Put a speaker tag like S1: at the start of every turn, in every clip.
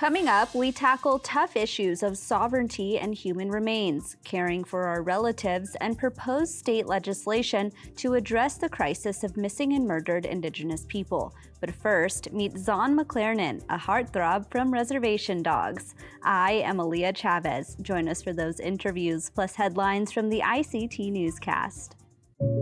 S1: Coming up, we tackle tough issues of sovereignty and human remains, caring for our relatives, and propose state legislation to address the crisis of missing and murdered Indigenous people. But first, meet Zack Mclaren, a heartthrob from Reservation Dogs. I am Aaliyah Chavez. Join us for those interviews, plus headlines from the ICT Newscast.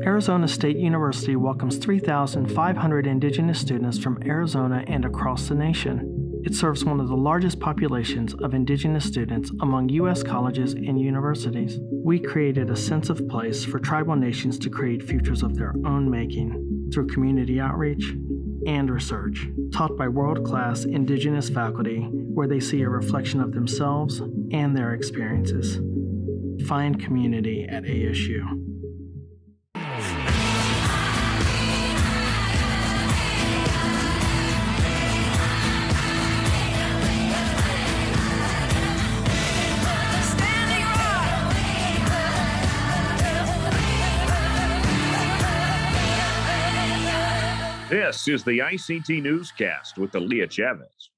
S2: Arizona State University welcomes 3,500 Indigenous students from Arizona and across the nation. It serves one of the largest populations of Indigenous students among U.S. colleges and universities. We created a sense of place for tribal nations to create futures of their own making through community outreach and research, taught by world-class Indigenous faculty where they see a reflection of themselves and their experiences. Find community at ASU.
S3: This is the ICT Newscast with Aaliyah Chavez.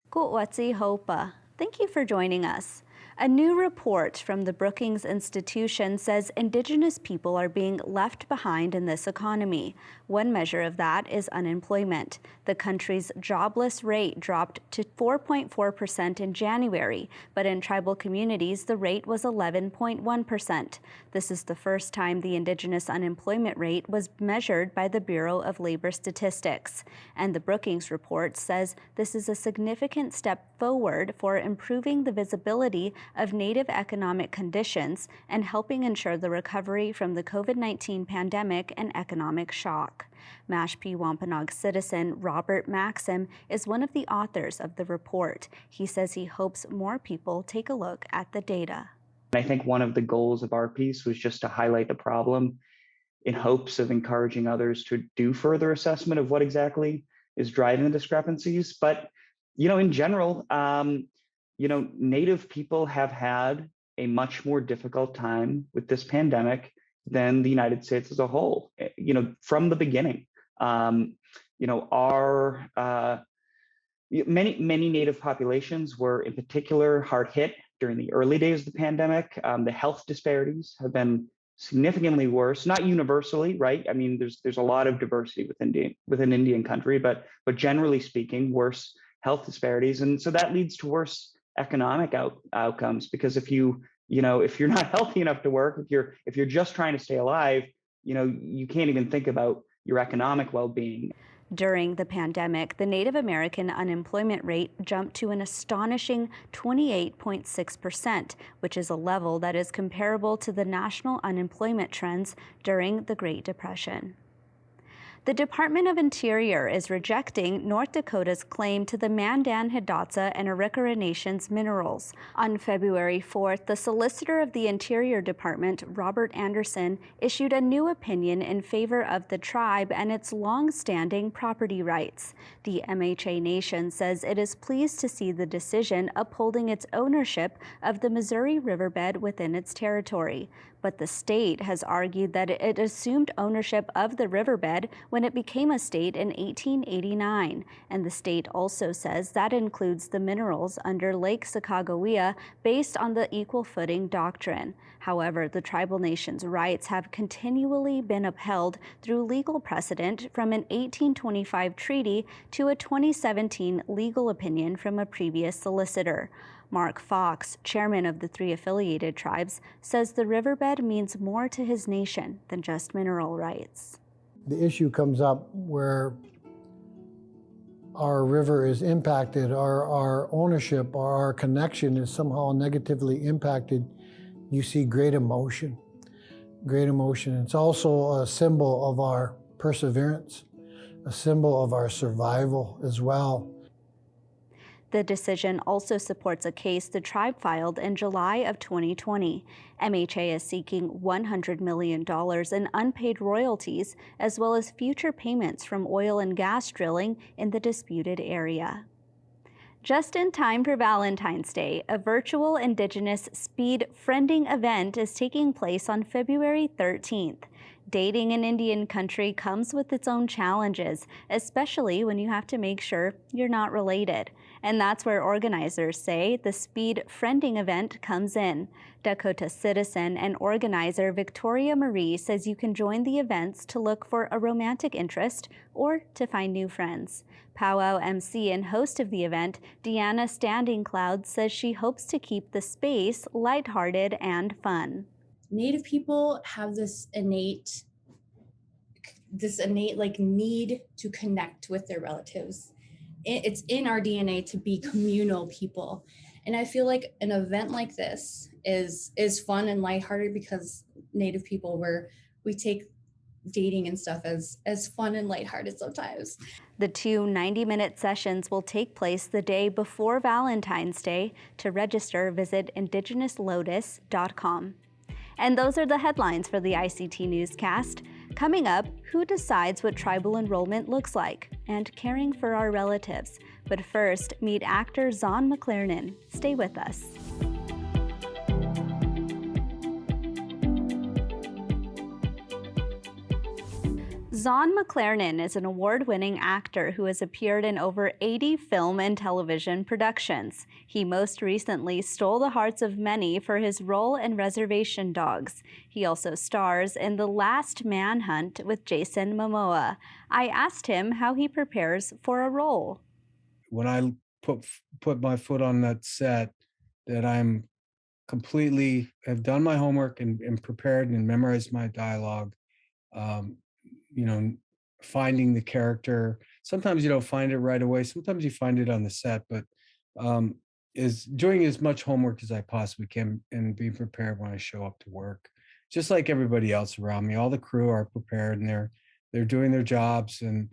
S1: Ku'watsi Hopa. Thank you for joining us. A new report from the Brookings Institution says Indigenous people are being left behind in this economy. One measure of that is unemployment. The country's jobless rate dropped to 4.4% in January, but in tribal communities, the rate was 11.1%. This is the first time the Indigenous unemployment rate was measured by the Bureau of Labor Statistics. And the Brookings report says this is a significant step forward for improving the visibility of Native economic conditions and helping ensure the recovery from the COVID-19 pandemic and economic shock. Mashpee Wampanoag citizen Robert Maxim is one of the authors of the report. He says he hopes more people take a look at the data.
S4: I think one of the goals of our piece was just to highlight the problem in hopes of encouraging others to do further assessment of what exactly is driving the discrepancies. But, in general, Native people have had a much more difficult time with this pandemic than the United States as a whole, from the beginning. Many Native populations were in particular hard hit during the early days of the pandemic. The health disparities have been significantly worse, not universally, right? I mean, there's a lot of diversity within Indian country, but generally speaking, worse health disparities. And so that leads to worse economic outcomes, because if you're not healthy enough to work, if you're just trying to stay alive, you can't even think about your economic well-being.
S1: During the pandemic, the Native American unemployment rate jumped to an astonishing 28.6%, which is a level that is comparable to the national unemployment trends during the Great Depression. The Department of Interior is rejecting North Dakota's claim to the Mandan, Hidatsa, and Arikara Nations minerals. On February 4th, the Solicitor of the Interior Department, Robert Anderson, issued a new opinion in favor of the tribe and its long-standing property rights. The MHA Nation says it is pleased to see the decision upholding its ownership of the Missouri riverbed within its territory. But the state has argued that it assumed ownership of the riverbed when it became a state in 1889. And the state also says that includes the minerals under Lake Sacagawea based on the equal footing doctrine. However, the tribal nation's rights have continually been upheld through legal precedent from an 1825 treaty to a 2017 legal opinion from a previous solicitor. Mark Fox, chairman of the three affiliated tribes, says the riverbed means more to his nation than just mineral rights.
S5: The issue comes up where our river is impacted, our ownership or our connection is somehow negatively impacted. You see great emotion. It's also a symbol of our perseverance, a symbol of our survival as well.
S1: The decision also supports a case the tribe filed in July of 2020. MHA is seeking $100 million in unpaid royalties, as well as future payments from oil and gas drilling in the disputed area. Just in time for Valentine's Day, a virtual Indigenous speed friending event is taking place on February 13th. Dating in Indian country comes with its own challenges, especially when you have to make sure you're not related. And that's where organizers say the speed friending event comes in. Dakota citizen and organizer Victoria Marie says you can join the events to look for a romantic interest or to find new friends. Powwow MC and host of the event, Deanna Standing Cloud, says she hopes to keep the space lighthearted and fun.
S6: Native people have this innate like need to connect with their relatives. It's in our DNA to be communal people. And I feel like an event like this is fun and lighthearted because Native people we take dating and stuff as fun and lighthearted sometimes.
S1: The two 90-minute sessions will take place the day before Valentine's Day. To register, visit indigenouslotus.com. And those are the headlines for the ICT Newscast. Coming up, who decides what tribal enrollment looks like, and caring for our relatives. But first, meet actor Zack Mclaren. Stay with us. Zack Mclaren is an award-winning actor who has appeared in over 80 film and television productions. He most recently stole the hearts of many for his role in Reservation Dogs. He also stars in The Last Manhunt with Jason Momoa. I asked him how he prepares for a role.
S7: When I put my foot on that set, that I'm have done my homework and prepared and memorized my dialogue. Finding the character. Sometimes you don't find it right away. Sometimes you find it on the set, but is doing as much homework as I possibly can and be prepared when I show up to work. Just like everybody else around me, all the crew are prepared and they're doing their jobs, and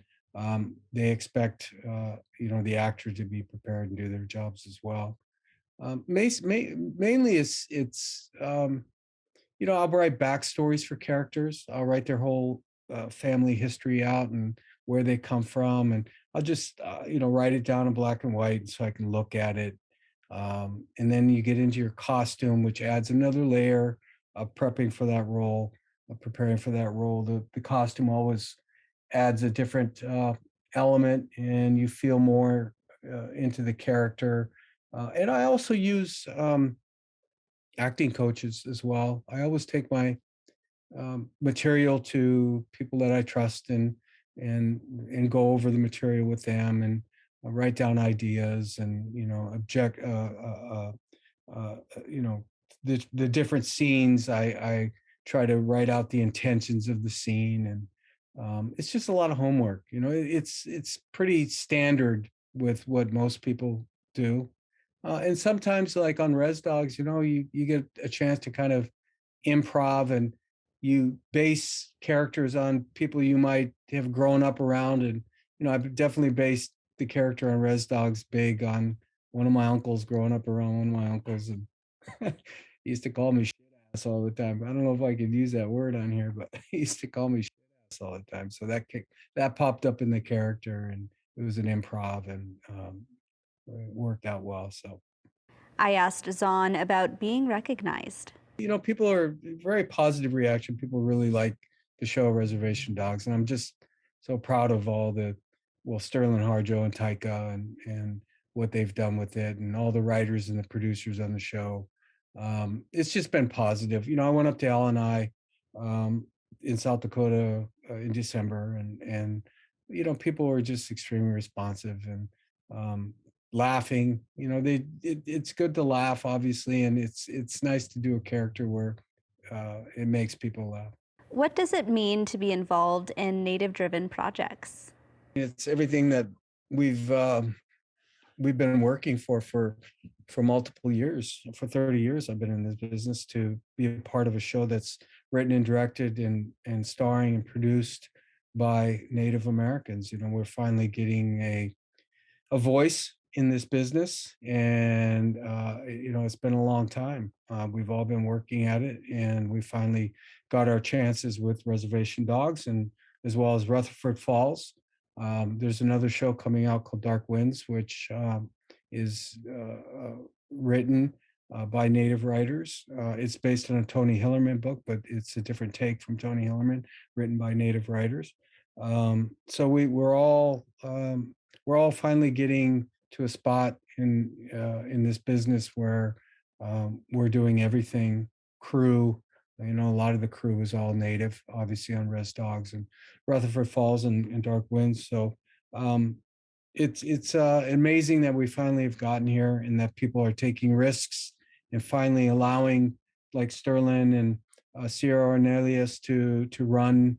S7: they expect the actor to be prepared and do their jobs as well. Mainly it's I'll write backstories for characters. I'll write their whole family history out and where they come from, and I'll just write it down in black and white so I can look at it. And then you get into your costume, which adds another layer of prepping for that role, preparing for that role. The costume always adds a different element, and you feel more into the character. And I also use acting coaches as well. I always take my material to people that I trust and go over the material with them and write down ideas and the different scenes. I try to write out the intentions of the scene, and it's just a lot of homework. It's pretty standard with what most people do. And sometimes, like on Res Dogs, you get a chance to kind of improv, and you base characters on people you might have grown up around. And I've definitely based the character on Res Dogs big on one of my uncles, growing up around one of my uncles, and he used to call me shit ass all the time. I don't know if I could use that word on here, but he used to call me shit ass all the time. So that popped up in the character, and it was an improv, and it worked out well. So
S1: I asked Zack about being recognized.
S7: People are very positive reaction. People really like the show Reservation Dogs, and I'm just so proud of Sterling Harjo and Taika and what they've done with it, and all the writers and the producers on the show. It's just been positive. I went up to LNI in South Dakota in December, and people were just extremely responsive and laughing. It's good to laugh, obviously, and it's nice to do a character where it makes people laugh.
S1: What does it mean to be involved in Native-driven projects?
S7: It's everything that we've been working for multiple years. For 30 years, I've been in this business, to be a part of a show that's written and directed and starring and produced by Native Americans. We're finally getting a voice in this business, and it's been a long time. We've all been working at it, and we finally got our chances with Reservation Dogs, and as well as Rutherford Falls. There's another show coming out called Dark Winds, which is written by Native writers. It's based on a Tony Hillerman book, but it's a different take from Tony Hillerman, written by Native writers. So we're all finally getting to a spot in this business where we're doing everything. Crew, a lot of the crew is all Native, obviously on Res Dogs and Rutherford Falls and Dark Winds. So it's amazing that we finally have gotten here and that people are taking risks and finally allowing like Sterling and Sierra Ornelius to run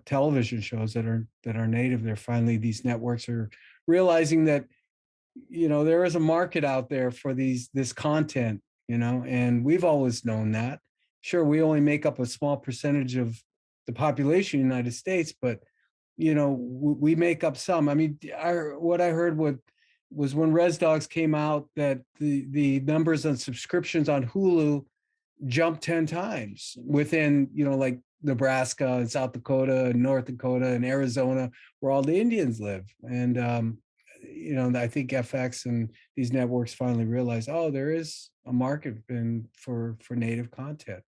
S7: television shows that are Native. They're finally, these networks are realizing that there is a market out there for this content, and we've always known that. Sure, we only make up a small percentage of the population of the United States, but we make up some. I mean, what I heard was when Res Dogs came out that the numbers on subscriptions on Hulu jumped 10 times within, like Nebraska and South Dakota and North Dakota and Arizona, where all the Indians live. And, I think FX and these networks finally realized, there is a market for Native content.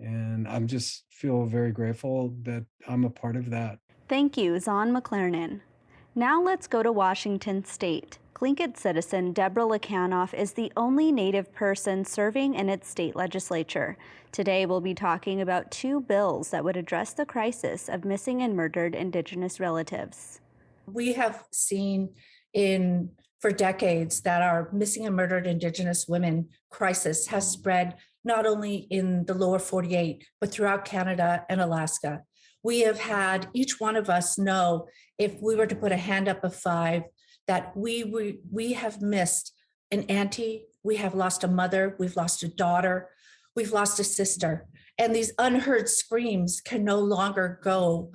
S7: And I'm just feel very grateful that I'm a part of that.
S1: Thank you, Zack Mclaren. Now let's go to Washington State. Tlingit citizen Deborah Lekanoff is the only Native person serving in its state legislature. Today we'll be talking about 2 bills that would address the crisis of missing and murdered Indigenous relatives.
S8: We have seen for decades that our missing and murdered Indigenous women crisis has spread not only in the lower 48, but throughout Canada and Alaska. We have had each one of us know, if we were to put a hand up of 5, that we have missed an auntie, we have lost a mother, we've lost a daughter, we've lost a sister. And these unheard screams can no longer go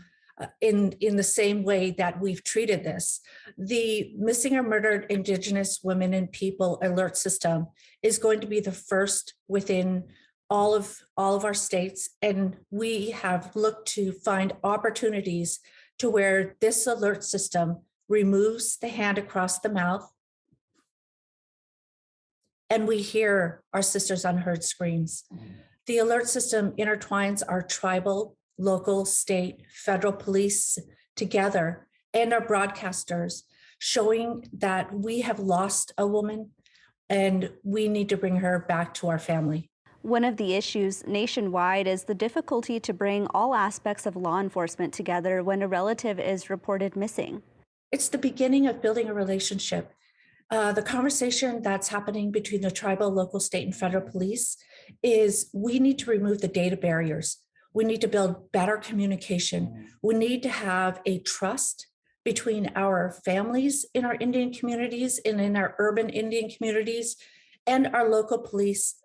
S8: in the same way that we've treated this. The Missing or Murdered Indigenous Women and People alert system is going to be the first within all of our states, and we have looked to find opportunities to where this alert system removes the hand across the mouth, and we hear our sisters' unheard screams. The alert system intertwines our tribal, local, state, federal police together and our broadcasters, showing that we have lost a woman and we need to bring her back to our family.
S1: One of the issues nationwide is the difficulty to bring all aspects of law enforcement together when a relative is reported missing.
S8: It's the beginning of building a relationship. The conversation that's happening between the tribal, local, state, and federal police is we need to remove the data barriers. We need to build better communication. We need to have a trust between our families in our Indian communities and in our urban Indian communities and our local police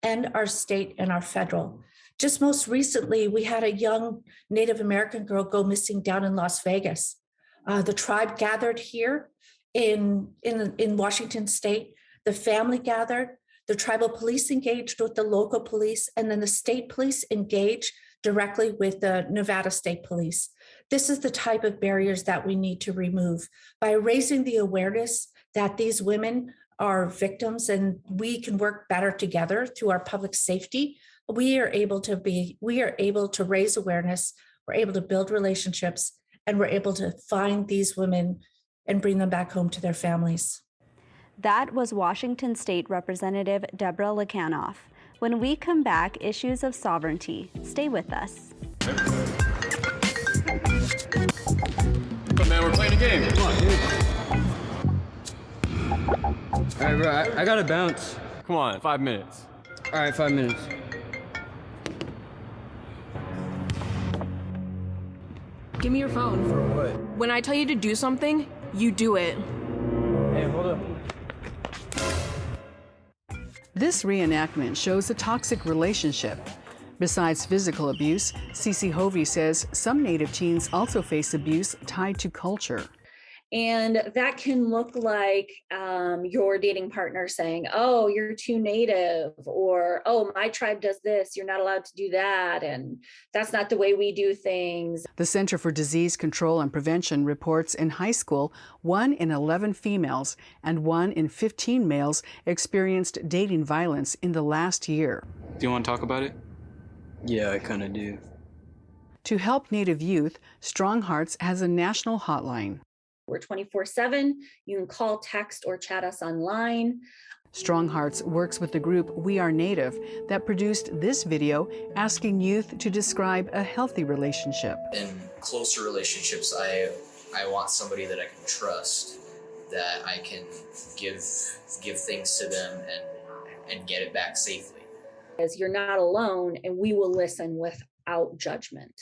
S8: and our state and our federal. Just most recently, we had a young Native American girl go missing down in Las Vegas. The tribe gathered here in Washington State. The family gathered, the tribal police engaged with the local police, and then the state police engaged directly with the Nevada State Police. This is the type of barriers that we need to remove by raising the awareness that these women are victims and we can work better together through our public safety. We are able to raise awareness, we're able to build relationships, and we're able to find these women and bring them back home to their families.
S1: That was Washington State Representative Deborah Lekanoff. When we come back, issues of sovereignty. Stay with us.
S9: But man, we're playing a game. Come on, dude.
S10: All right, bro, I gotta bounce.
S9: Come on, 5 minutes.
S10: All right, 5 minutes.
S11: Give me your phone.
S10: For what?
S11: When I tell you to do something, you do it.
S10: Hey, hold up.
S12: This reenactment shows a toxic relationship. Besides physical abuse, Cece Hovey says some Native teens also face abuse tied to culture.
S13: And that can look like your dating partner saying, oh, you're too native, or, oh, my tribe does this, you're not allowed to do that, and that's not the way we do things.
S12: The Center for Disease Control and Prevention reports in high school, 1 in 11 females and 1 in 15 males experienced dating violence in the last year.
S9: Do you want to talk about it?
S10: Yeah, I kind of do.
S12: To help Native youth, Strong Hearts has a national hotline.
S13: We're 24/7. You can call, text, or chat us online.
S12: Strong Hearts works with the group We Are Native that produced this video asking youth to describe a healthy relationship.
S14: In closer relationships, I want somebody that I can trust, that I can give things to them and get it back safely.
S13: As you're not alone, and we will listen without judgment,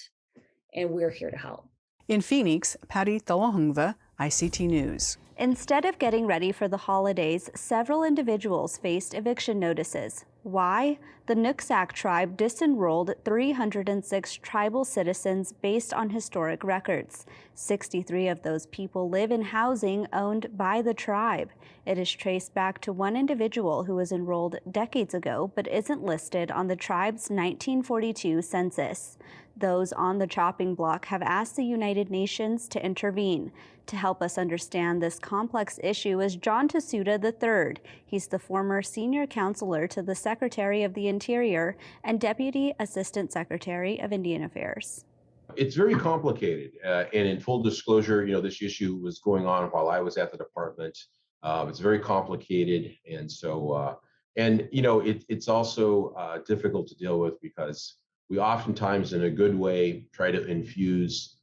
S13: and we're here to help.
S12: In Phoenix, Patty Thalahungva, ICT News.
S1: Instead of getting ready for the holidays, several individuals faced eviction notices. Why? The Newscast tribe disenrolled 306 tribal citizens based on historic records. 63 of those people live in housing owned by the tribe. It is traced back to one individual who was enrolled decades ago but isn't listed on the tribe's 1942 census. Those on the chopping block have asked the United Nations to intervene. To help us understand this complex issue is John Tasuda III. He's the former senior counselor to the Secretary of the Interior and Deputy Assistant Secretary of Indian Affairs.
S15: It's very complicated, and in full disclosure, this issue was going on while I was at the department. It's very complicated, and so, it's also difficult to deal with because we oftentimes, in a good way, try to infuse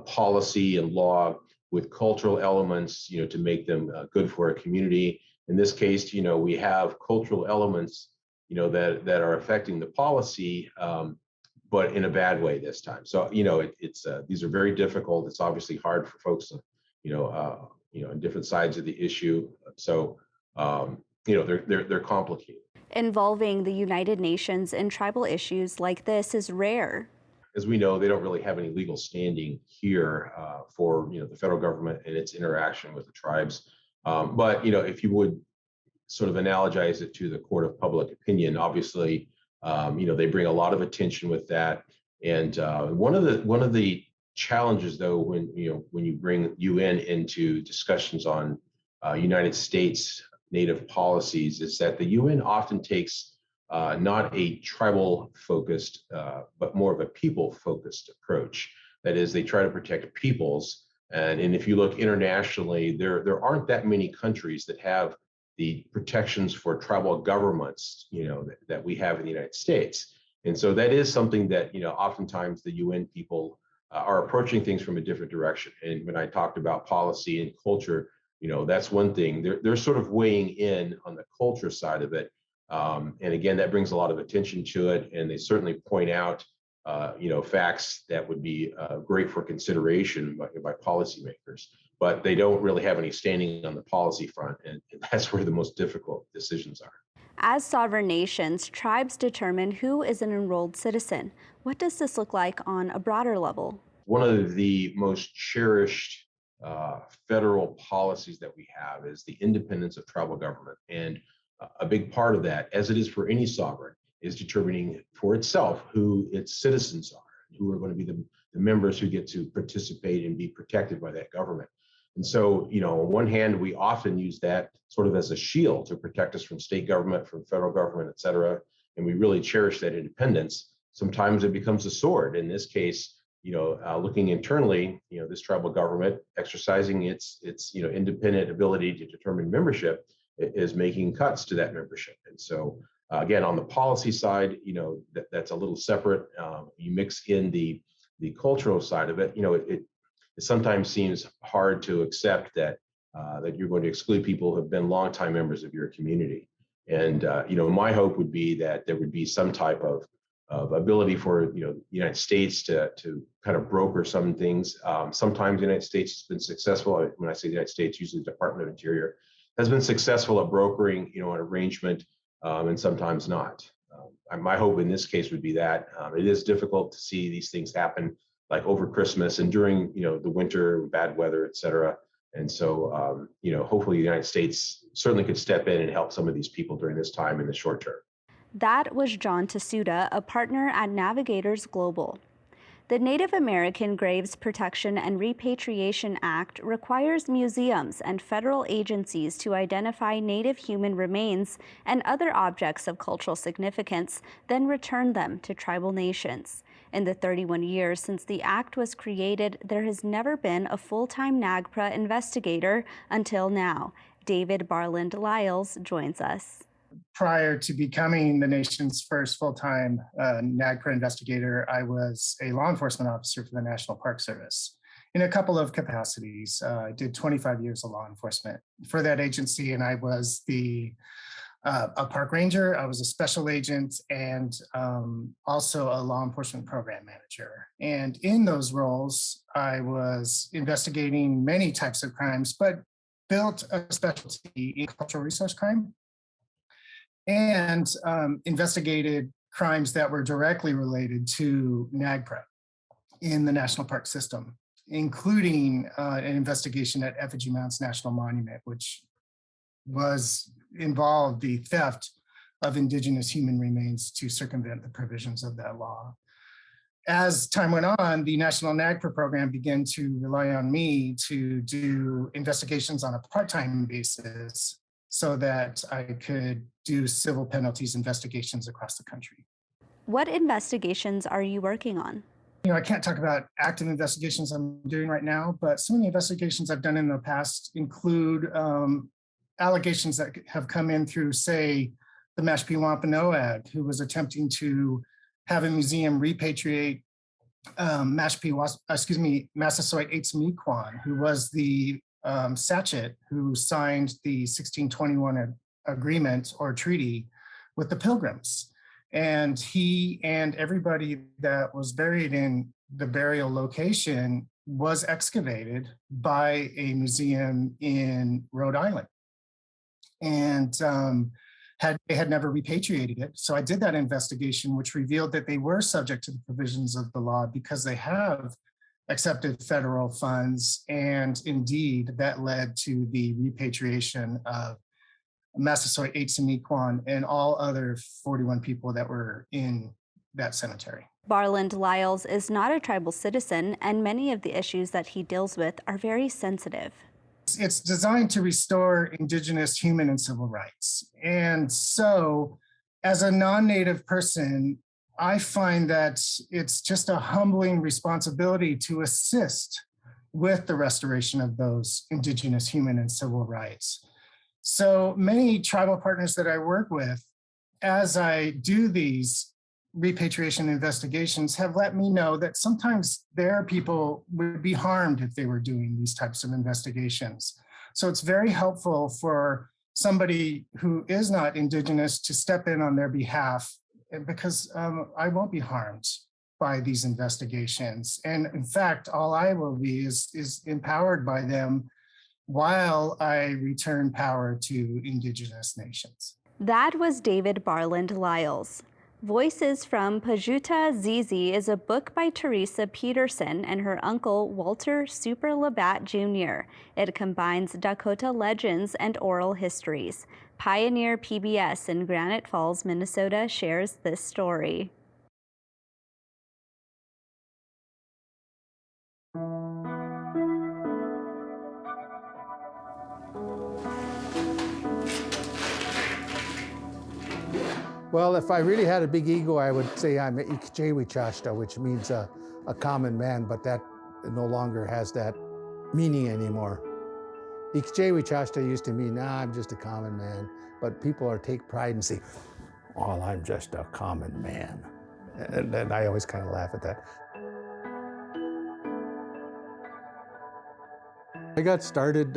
S15: policy and law with cultural elements, to make them good for a community. In this case, we have cultural elements, that are affecting the policy, but in a bad way this time. So, these are very difficult. It's obviously hard for folks, on different sides of the issue. So, they're complicated.
S1: Involving the United Nations in tribal issues like this is rare.
S15: As we know, they don't really have any legal standing here for the federal government and its interaction with the tribes. But if you would sort of analogize it to the court of public opinion, obviously, they bring a lot of attention with that. And one of the challenges, though, when you bring UN into discussions on United States Native policies, is that the UN often takes not a tribal focused, but more of a people focused approach. That is, they try to protect peoples. And if you look internationally, there aren't that many countries that have the protections for tribal governments, that we have in the United States. And so that is something that, oftentimes the UN people are approaching things from a different direction. And when I talked about policy and culture, that's one thing. They're sort of weighing in on the culture side of it. And again, that brings a lot of attention to it. And they certainly point out, facts that would be great for consideration by policymakers. But they don't really have any standing on the policy front. And that's where the most difficult decisions are.
S1: As sovereign nations, tribes determine who is an enrolled citizen. What does this look like on a broader level?
S15: One of the most cherished federal policies that we have is the independence of tribal government. And a big part of that, as it is for any sovereign, is determining for itself who its citizens are, who are going to be the members who get to participate and be protected by that government. And so, on one hand, we often use that sort of as a shield to protect us from state government, from federal government, et cetera. And we really cherish that independence. Sometimes it becomes a sword. In this case, looking internally, this tribal government exercising its independent ability to determine membership is making cuts to that membership. And so, again, on the policy side, that's a little separate. You mix in the cultural side of it. It sometimes seems hard to accept that you're going to exclude people who have been longtime members of your community. And my hope would be that there would be some type of ability for the United States to kind of broker some things. Sometimes the United States has been successful. When I say the United States, usually the Department of Interior has been successful at brokering an arrangement, and sometimes not. My hope in this case would be that it is difficult to see these things happen like over Christmas and during the winter, bad weather, et cetera. And so, hopefully the United States certainly could step in and help some of these people during this time in the short term.
S1: That was John Tsuda, a partner at Navigators Global. The Native American Graves Protection and Repatriation Act requires museums and federal agencies to identify Native human remains and other objects of cultural significance, then return them to tribal nations. In the 31 years since the act was created, there has never been a full-time NAGPRA investigator until now. David Barland-Lyles joins us.
S16: Prior to becoming the nation's first full-time NAGPRA investigator, I was a law enforcement officer for the National Park Service in a couple of capacities. I did 25 years of law enforcement for that agency, and I was a park ranger, I was a special agent, and also a law enforcement program manager. And in those roles, I was investigating many types of crimes, but built a specialty in cultural resource crime and investigated crimes that were directly related to NAGPRA in the national park system, including an investigation at Effigy Mounds National Monument, which involved the theft of Indigenous human remains to circumvent the provisions of that law. As time went on, the National NAGPRA program began to rely on me to do investigations on a part-time basis so that I could do civil penalties investigations across the country.
S1: What investigations are you working on?
S16: I can't talk about active investigations I'm doing right now, but some of the investigations I've done in the past include allegations that have come in through, say, the Mashpee Wampanoag, who was attempting to have a museum repatriate Massasoit Aitzmequan, who was the Sachet who signed the 1621 agreement or treaty with the Pilgrims. And he and everybody that was buried in the burial location was excavated by a museum in Rhode Island. And they had never repatriated it. So I did that investigation, which revealed that they were subject to the provisions of the law because they have accepted federal funds. And indeed, that led to the repatriation of Massasoit Aitzmequan and all other 41 people that were in that cemetery.
S1: Barland-Lyles is not a tribal citizen, and many of the issues that he deals with are very sensitive.
S16: It's designed to restore Indigenous human and civil rights. And so as a non-Native person, I find that it's just a humbling responsibility to assist with the restoration of those Indigenous human and civil rights. So many tribal partners that I work with, as I do these repatriation investigations, have let me know that sometimes their people would be harmed if they were doing these types of investigations. So it's very helpful for somebody who is not Indigenous to step in on their behalf, because I won't be harmed by these investigations. And in fact, all I will be is empowered by them while I return power to Indigenous nations.
S1: That was David Barland-Lyles. Voices from Pajuta Zizi is a book by Teresa Peterson and her uncle Walter Super Labatt Jr. It combines Dakota legends and oral histories. Pioneer PBS in Granite Falls, Minnesota shares this story.
S17: Well, if I really had a big ego, I would say I'm Ikchewichashta, which means a common man, but that no longer has that meaning anymore. Ikchewichashta used to mean, I'm just a common man, but people take pride and say, well, I'm just a common man. And I always kind of laugh at that. I got started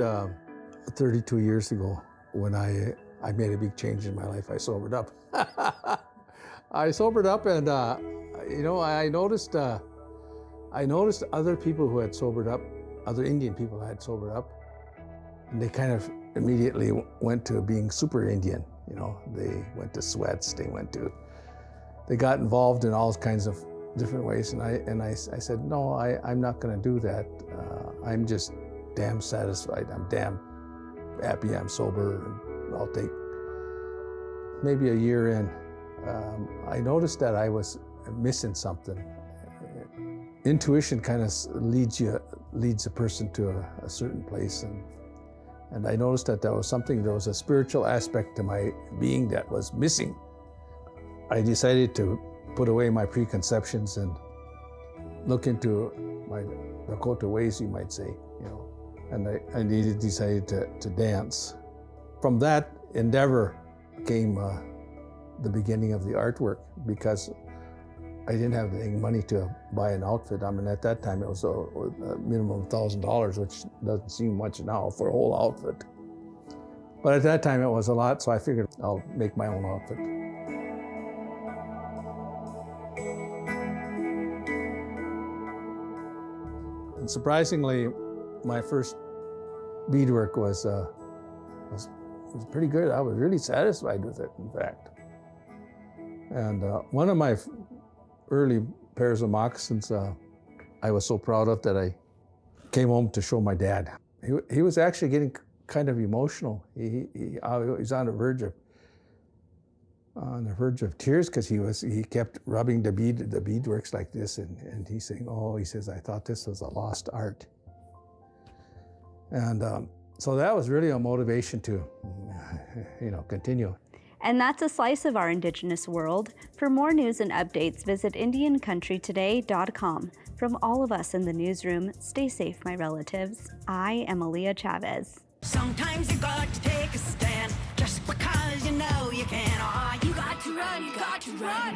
S17: 32 years ago when I made a big change in my life. I sobered up. I sobered up, and I noticed other people who had sobered up, other Indian people had sobered up, and they kind of immediately went to being super Indian. They went to sweats, they got involved in all kinds of different ways, and I said, no, I'm not going to do that. I'm just damn satisfied. I'm damn happy I'm sober, and I'll take. Maybe a year in, I noticed that I was missing something. Intuition kind of leads a person to a certain place, and I noticed that there was a spiritual aspect to my being that was missing. I decided to put away my preconceptions and look into my Dakota ways, you might say, and I decided to dance. From that endeavor came the beginning of the artwork, because I didn't have any money to buy an outfit. I mean, at that time it was a minimum of $1,000, which doesn't seem much now for a whole outfit. But at that time it was a lot, so I figured I'll make my own outfit. And surprisingly, my first beadwork was pretty good. I was really satisfied with it, in fact. And one of my early pairs of moccasins I was so proud of that I came home to show my dad. He was actually getting kind of emotional. He was on the verge of tears, because he kept rubbing the beadworks like this, and he's saying, "Oh," he says, "I thought this was a lost art." And so that was really a motivation to, continue.
S1: And that's a slice of our Indigenous world. For more news and updates, visit IndianCountryToday.com. From all of us in the newsroom, stay safe, my relatives. I am Aaliyah Chavez.
S18: Sometimes you got to take a stand, just because you know you can. Oh, you got to run, you got to run.